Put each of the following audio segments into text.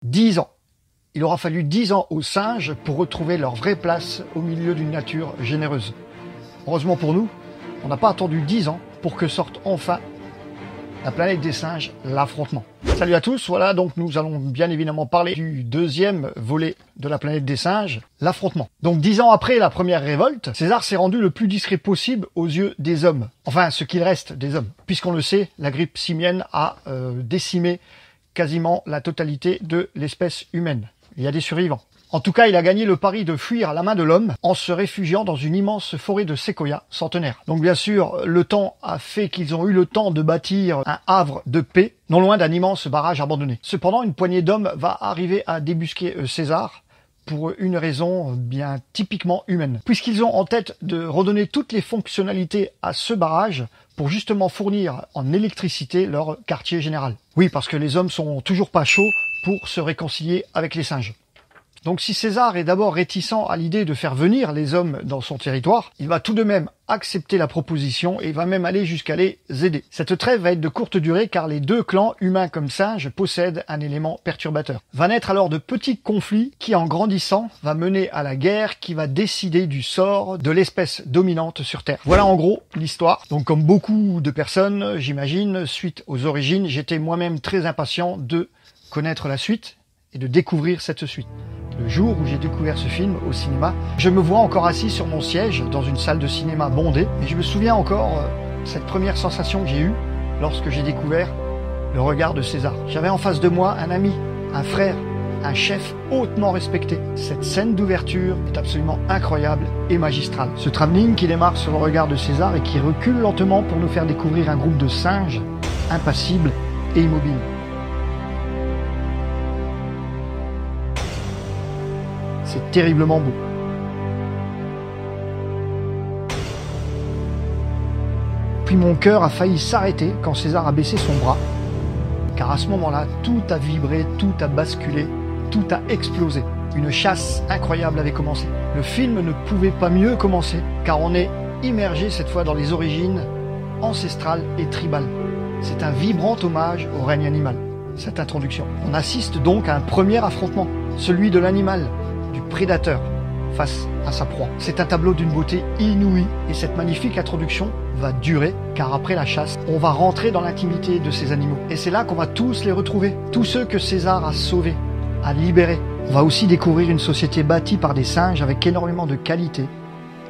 10 ans. Il aura fallu 10 ans aux singes pour retrouver leur vraie place au milieu d'une nature généreuse. Heureusement pour nous, on n'a pas attendu 10 ans pour que sorte enfin La planète des singes, l'affrontement. Salut à tous, voilà donc nous allons bien évidemment parler du deuxième volet de La planète des singes, l'affrontement. Donc 10 ans après la première révolte, César s'est rendu le plus discret possible aux yeux des hommes. Enfin, ce qu'il reste des hommes. Puisqu'on le sait, la grippe simienne a décimé quasiment la totalité de l'espèce humaine. Il y a des survivants. En tout cas, il a gagné le pari de fuir à la main de l'homme en se réfugiant dans une immense forêt de séquoias centenaires. Donc bien sûr, le temps a fait qu'ils ont eu le temps de bâtir un havre de paix, non loin d'un immense barrage abandonné. Cependant, une poignée d'hommes va arriver à débusquer César pour une raison bien typiquement humaine. Puisqu'ils ont en tête de redonner toutes les fonctionnalités à ce barrage pour justement fournir en électricité leur quartier général. Oui, parce que les hommes sont toujours pas chauds pour se réconcilier avec les singes. Donc si César est d'abord réticent à l'idée de faire venir les hommes dans son territoire, il va tout de même accepter la proposition et va même aller jusqu'à les aider. Cette trêve va être de courte durée car les deux clans, humains comme singes, possèdent un élément perturbateur. Va naître alors de petits conflits qui, en grandissant, va mener à la guerre qui va décider du sort de l'espèce dominante sur Terre. Voilà en gros l'histoire. Donc comme beaucoup de personnes, j'imagine, suite aux origines, j'étais moi-même très impatient de connaître la suite et de découvrir cette suite. Le jour où j'ai découvert ce film au cinéma, je me vois encore assis sur mon siège dans une salle de cinéma bondée et je me souviens encore cette première sensation que j'ai eue lorsque j'ai découvert le regard de César. J'avais en face de moi un ami, un frère, un chef hautement respecté. Cette scène d'ouverture est absolument incroyable et magistrale. Ce travelling qui démarre sur le regard de César et qui recule lentement pour nous faire découvrir un groupe de singes impassibles et immobiles. C'est terriblement beau. Puis mon cœur a failli s'arrêter quand César a baissé son bras, car à ce moment-là, tout a vibré, tout a basculé, tout a explosé. Une chasse incroyable avait commencé. Le film ne pouvait pas mieux commencer, car on est immergé cette fois dans les origines ancestrales et tribales. C'est un vibrant hommage au règne animal, cette introduction. On assiste donc à un premier affrontement, celui de l'animal, du prédateur face à sa proie. C'est un tableau d'une beauté inouïe et cette magnifique introduction va durer car après la chasse, on va rentrer dans l'intimité de ces animaux. Et c'est là qu'on va tous les retrouver, tous ceux que César a sauvés, a libérés. On va aussi découvrir une société bâtie par des singes avec énormément de qualité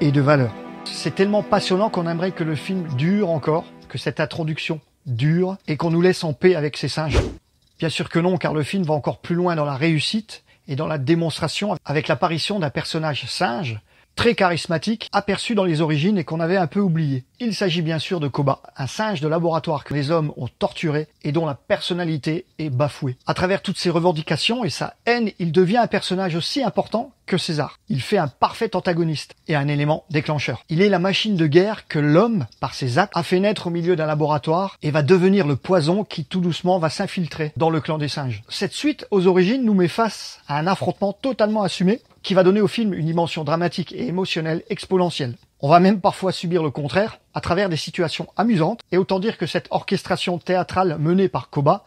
et de valeur. C'est tellement passionnant qu'on aimerait que le film dure encore, que cette introduction dure et qu'on nous laisse en paix avec ces singes. Bien sûr que non, car le film va encore plus loin dans la réussite et dans la démonstration avec l'apparition d'un personnage singe très charismatique, aperçu dans les origines et qu'on avait un peu oublié. Il s'agit bien sûr de Koba, un singe de laboratoire que les hommes ont torturé et dont la personnalité est bafouée. À travers toutes ses revendications et sa haine, il devient un personnage aussi important que César. Il fait un parfait antagoniste et un élément déclencheur. Il est la machine de guerre que l'homme, par ses actes, a fait naître au milieu d'un laboratoire et va devenir le poison qui tout doucement va s'infiltrer dans le clan des singes. Cette suite aux origines nous met face à un affrontement totalement assumé qui va donner au film une dimension dramatique et émotionnelle exponentielle. On va même parfois subir le contraire à travers des situations amusantes et autant dire que cette orchestration théâtrale menée par Koba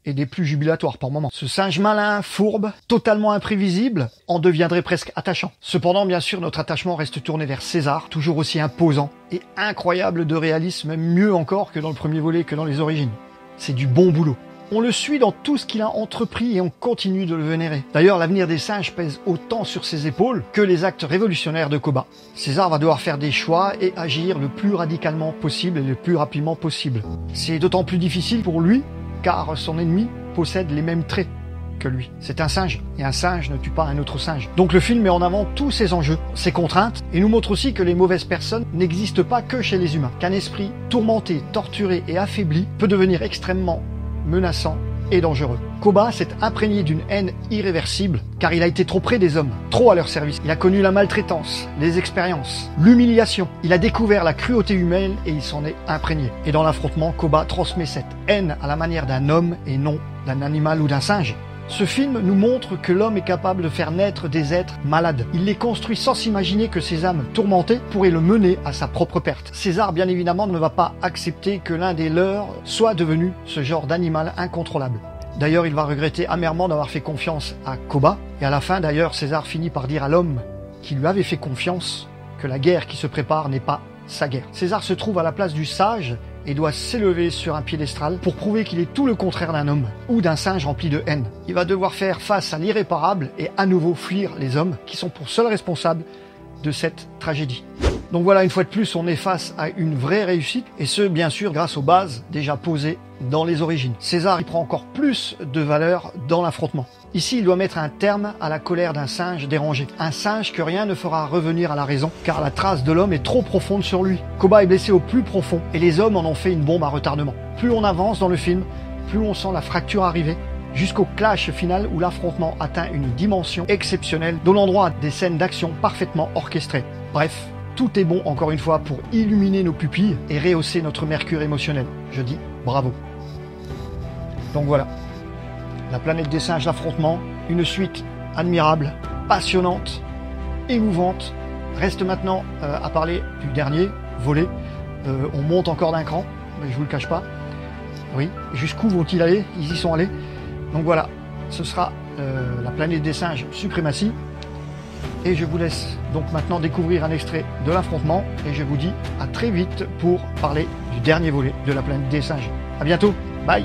est des plus jubilatoires par moments. Ce singe malin, fourbe, totalement imprévisible, en deviendrait presque attachant. Cependant, bien sûr, notre attachement reste tourné vers César, toujours aussi imposant et incroyable de réalisme, même mieux encore que dans le premier volet, que dans les origines. C'est du bon boulot. On le suit dans tout ce qu'il a entrepris et on continue de le vénérer. D'ailleurs, l'avenir des singes pèse autant sur ses épaules que les actes révolutionnaires de Koba. César va devoir faire des choix et agir le plus radicalement possible et le plus rapidement possible. C'est d'autant plus difficile pour lui car son ennemi possède les mêmes traits que lui. C'est un singe et un singe ne tue pas un autre singe. Donc le film met en avant tous ces enjeux, ces contraintes et nous montre aussi que les mauvaises personnes n'existent pas que chez les humains. Qu'un esprit tourmenté, torturé et affaibli peut devenir extrêmement menaçant et dangereux. Koba s'est imprégné d'une haine irréversible car il a été trop près des hommes, trop à leur service. Il a connu la maltraitance, les expériences, l'humiliation. Il a découvert la cruauté humaine et il s'en est imprégné. Et dans l'affrontement, Koba transmet cette haine à la manière d'un homme et non d'un animal ou d'un singe. Ce film nous montre que l'homme est capable de faire naître des êtres malades. Il les construit sans s'imaginer que ces âmes tourmentées pourraient le mener à sa propre perte. César, bien évidemment, ne va pas accepter que l'un des leurs soit devenu ce genre d'animal incontrôlable. D'ailleurs, il va regretter amèrement d'avoir fait confiance à Koba. Et à la fin, d'ailleurs, César finit par dire à l'homme qui lui avait fait confiance que la guerre qui se prépare n'est pas sa guerre. César se trouve à la place du sage et doit s'élever sur un piédestal pour prouver qu'il est tout le contraire d'un homme ou d'un singe rempli de haine. Il va devoir faire face à l'irréparable et à nouveau fuir les hommes qui sont pour seuls responsables de cette tragédie. Donc voilà, une fois de plus, on est face à une vraie réussite, et ce, bien sûr, grâce aux bases déjà posées dans les origines. César, il prend encore plus de valeur dans l'affrontement. Ici, il doit mettre un terme à la colère d'un singe dérangé. Un singe que rien ne fera revenir à la raison, car la trace de l'homme est trop profonde sur lui. Koba est blessé au plus profond, et les hommes en ont fait une bombe à retardement. Plus on avance dans le film, plus on sent la fracture arriver, jusqu'au clash final où l'affrontement atteint une dimension exceptionnelle, donnant droit à des scènes d'action parfaitement orchestrées. Bref, tout est bon encore une fois pour illuminer nos pupilles et rehausser notre mercure émotionnel. Je dis bravo. Donc voilà, La planète des singes, l'affrontement, une suite admirable, passionnante, émouvante. Reste maintenant à parler du dernier volet. On monte encore d'un cran, mais je vous le cache pas. Oui, jusqu'où vont-ils aller? Ils y sont allés. Donc voilà, ce sera la planète des singes Suprématie. Et je vous laisse donc maintenant découvrir un extrait de l'affrontement. Et je vous dis à très vite pour parler du dernier volet de la planète des singes. À bientôt, bye!